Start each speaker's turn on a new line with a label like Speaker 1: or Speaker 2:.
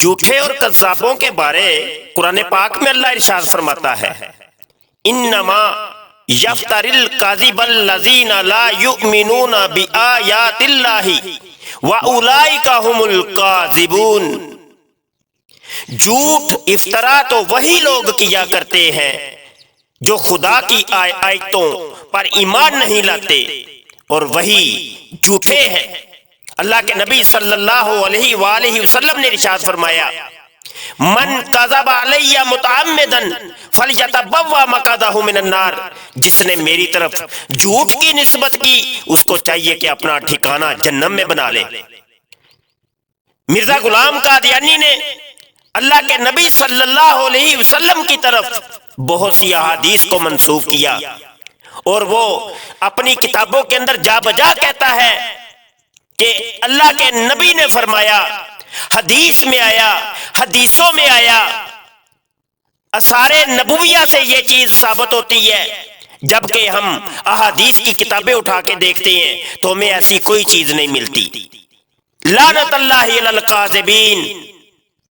Speaker 1: جھوٹے اور کذابوں کے بارے قرآن پاک میں اللہ ارشاد فرماتا ہے انما یفتر الکاذب الذین لا یؤمنون بآیات اللہ واولئک هم الکاذبون۔ جھوٹ افطرا تو وہی لوگ کیا کرتے ہیں جو خدا کی آیتوں پر ایمان نہیں لاتے اور وہی جھوٹے ہیں۔ اللہ کے نبی صلی اللہ علیہ وآلہ وسلم نے ارشاد فرمایا من کذب علی متعمدا فلیتبوأ مقعدہ من النار، جس نے میری طرف جھوٹ کی نسبت کی اس کو چاہیے کہ اپنا ٹھکانہ جہنم میں بنا لے۔ مرزا غلام قادیانی نے اللہ کے نبی صلی اللہ علیہ وسلم کی طرف بہت سی احادیث کو منسوب کیا اور وہ اپنی کتابوں کے اندر جا بجا کہتا ہے کہ اللہ کے نبی نے فرمایا، حدیث میں آیا، حدیثوں میں آیا، آثار نبویہ سے یہ چیز ثابت ہوتی ہے۔ جبکہ ہم احادیث کی کتابیں اٹھا کے دیکھتے ہیں تو ہمیں ایسی کوئی چیز نہیں ملتی۔ لعنت اللہ علی الکاذبین۔